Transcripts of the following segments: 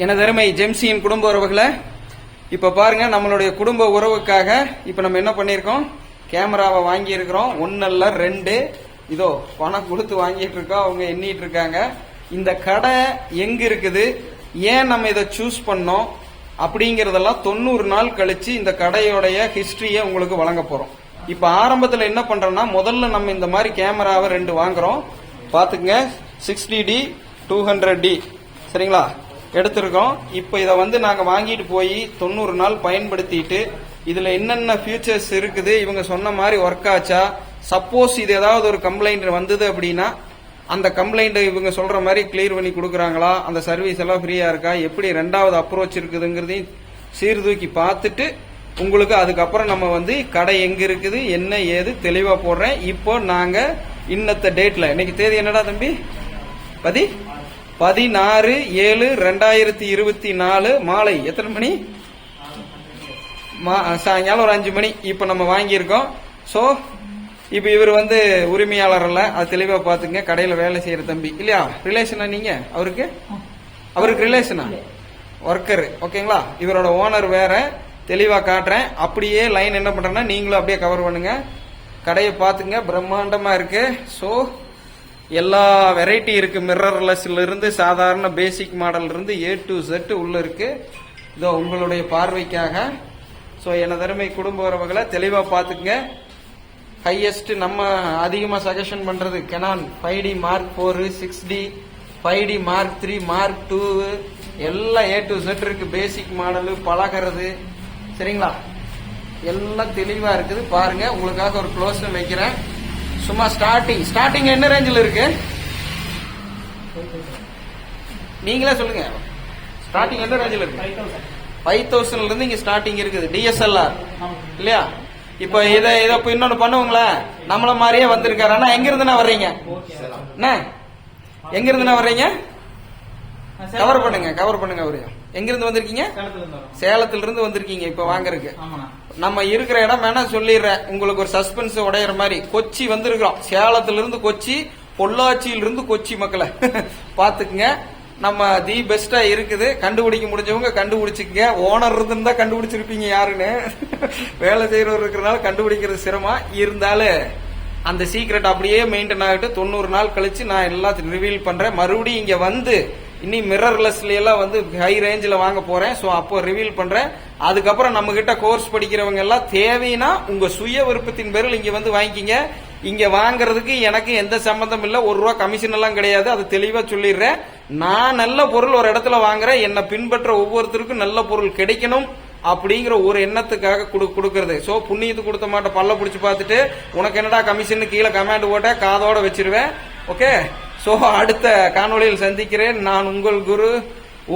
எனதருமை ஜெம்சியின் குடும்ப உறவுகளை இப்ப பாருங்க, நம்மளுடைய குடும்ப உறவுக்காக இப்ப நம்ம என்ன பண்ணிருக்கோம், கேமராவை வாங்கி இருக்கிறோம். ஒன்னல்ல ரெண்டு, இதோ பணம் கொடுத்து வாங்கிட்டு இருக்கோம். அவங்க எண்ணிட்டு இருக்காங்க. இந்த கடை எங்க இருக்குது, ஏன் நம்ம இதை சூஸ் பண்ணோம் அப்படிங்கறதெல்லாம் 90 நாள் கழிச்சு இந்த கடையோடைய ஹிஸ்டரிய உங்களுக்கு வழங்க போறோம். இப்ப ஆரம்பத்துல என்ன பண்றோம்னா, முதல்ல நம்ம இந்த மாதிரி கேமராவை 2 வாங்குறோம். பாத்துங்க, 60D 200D சரிங்களா எடுத்திருக்கோம். இப்ப இதை நாங்க வாங்கிட்டு போய் 90 நாள் பயன்படுத்திட்டு இதுல என்னென்ன ஃபியூச்சர்ஸ் இருக்குது, இவங்க சொன்ன மாதிரி ஒர்க் ஆச்சா, சப்போஸ் இது ஏதாவது ஒரு கம்ப்ளைண்ட் வந்தது அப்படின்னா அந்த கம்ப்ளைண்ட் இவங்க சொல்ற மாதிரி கிளியர் பண்ணி கொடுக்குறாங்களா, அந்த சர்வீஸ் எல்லாம் ஃப்ரீயா இருக்கா, எப்படி 2வது அப்ரோச் இருக்குதுங்கிறதையும் சீர்தூக்கி பார்த்துட்டு உங்களுக்கு அதுக்கப்புறம் நம்ம கடை எங்க இருக்குது என்ன ஏது தெளிவா போடுறேன். இப்போ நாங்க இன்னத்த டேட்ல, இன்னைக்கு தேதி என்னடா தம்பி, 16/7/2024 மாலை எத்தனை மணி, சாயங்காலம் ஒரு 5 மணி இப்ப நம்ம வாங்கியிருக்கோம். சோ இப்ப இவர் உரிமையாளர் அல்ல, அது தெளிவா பாத்துங்க. கடையில வேலை செய்யற தம்பி இல்லையா, ரிலேஷனா நீங்க அவருக்கு ரிலேஷனா, ஒர்க்கர் ஓகேங்களா. இவரோட ஓனர் வேற, தெளிவா காட்டுறேன். அப்படியே லைன் என்ன பண்றேன்னா நீங்களும் அப்படியே கவர் பண்ணுங்க. கடையை பாத்துங்க, பிரம்மாண்டமா இருக்கு. சோ எல்லா வெரைட்டி இருக்கு, மிரர்லெஸ்ல இருந்து சாதாரண பேசிக் மாடல் இருந்து A to Z உள்ள இருக்கு. இதோ உங்களுடைய பார்வைக்காக. சோ எனதருமை குடும்ப உறவுகளை தெளிவா பாத்துக்குங்க. ஹையஸ்ட் நம்ம அதிகமா சஜஷன் பண்றது Canon 5D Mark 4, 6D, 5D Mark 3, Mark 2 எல்லாம் A to Z இருக்கு. பேசிக் மாடல், பழகிறது சரிங்களா, எல்லாம் தெளிவா இருக்குது. பாருங்க, உங்களுக்காக ஒரு க்ளோஸ் வைக்கிறேன். சும்மா ஸ்டார்டிங் என்ன ரேஞ்சில் இருக்கு நீங்களே சொல்லுங்க. ஸ்டார்டிங் என்ன ரேஞ்சில் இருக்கு? 5000 இருந்து இங்க ஸ்டார்டிங் இருக்குது. DSLR இல்லையா. இப்ப இதை இன்னொன்னு பண்ணுவாங்களா, நம்மள மாதிரியே வந்திருக்காரு. ஆனா எங்க இருந்து வர்றீங்க, எங்க இருந்து வர்றீங்க, கவர் பண்ணுங்க. அவரு எங்க இருந்து வந்திருக்கீங்க? சேலத்துல இருந்து வந்திருக்கீங்க இப்ப வாங்கறதுக்கு. நம்ம இருக்கிற இடம் வேணா சொல்லிடுறேன், உங்களுக்கு ஒரு சஸ்பென்ஸ் உடையற மாதிரி. கொச்சி வந்திருக்கிறோம், சேலத்துல இருந்து கொச்சி, பொள்ளாச்சியில இருந்து கொச்சி. மக்களை பாத்துக்குங்க, நம்ம தி பெஸ்டா இருக்குது. கண்டுபிடிக்க முடிஞ்சவங்க கண்டுபிடிச்சுக்கங்க. ஓனர் இருந்தா கண்டுபிடிச்சிருப்பீங்க யாருன்னு. வேலை செய்யறவர் இருக்கிறனால கண்டுபிடிக்கிறது சிரமம் இருந்தாலும் அந்த சீக்ரெட் அப்படியே மெயின்டைன் ஆகிட்டு 90 நாள் கழிச்சு நான் எல்லாத்தையும் ரிவீல் பண்றேன். மறுபடியும் இங்க இனி மிரர்லெஸ்ல எல்லாம் ஹை ரேஞ்சில் வாங்க போறேன். சோ அப்போ ரிவீல் பண்றேன். அதுக்கப்புறம் நம்ம கிட்ட கோர்ஸ் படிக்கிறவங்க எல்லாம் தேவைன்னா உங்க சுய விருப்பத்தின் பேரில் இங்க வாங்கிக்கிங்க. இங்க வாங்குறதுக்கு எனக்கு எந்த சம்பந்தம் இல்ல, ₹1 கமிஷன் எல்லாம் கிடையாது. அது தெளிவா சொல்லிடுறேன். நான் நல்ல பொருள் ஒரு இடத்துல வாங்குறேன், என்னை பின்பற்ற ஒவ்வொருத்தருக்கும் நல்ல பொருள் கிடைக்கணும் அப்படிங்கிற ஒரு எண்ணத்துக்காக கொடுக்கறது. சோ புண்ணியத்து கொடுத்த மாட்டேன், பல்ல பிடிச்சு பார்த்துட்டு உனக்கு என்னடா கமிஷன் கீழே கமெண்ட் போட்ட காதோட வச்சிருவேன். ஓகே, சோ அடுத்த காணொளியில் சந்திக்கிறேன். நான் உங்கள் குரு,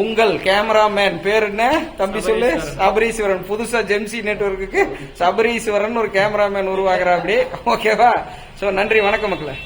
உங்கள் கேமராமேன். பேர் என்ன தம்பி சொல்லு? சபரீஸ்வரன். புதுசா ஜெம்சி நெட்வொர்க்குக்கு சபரீஸ்வரன் ஒரு கேமராமேன் உருவாக்குறா அப்படி. ஓகேவா? சோ நன்றி, வணக்கம் மக்களே.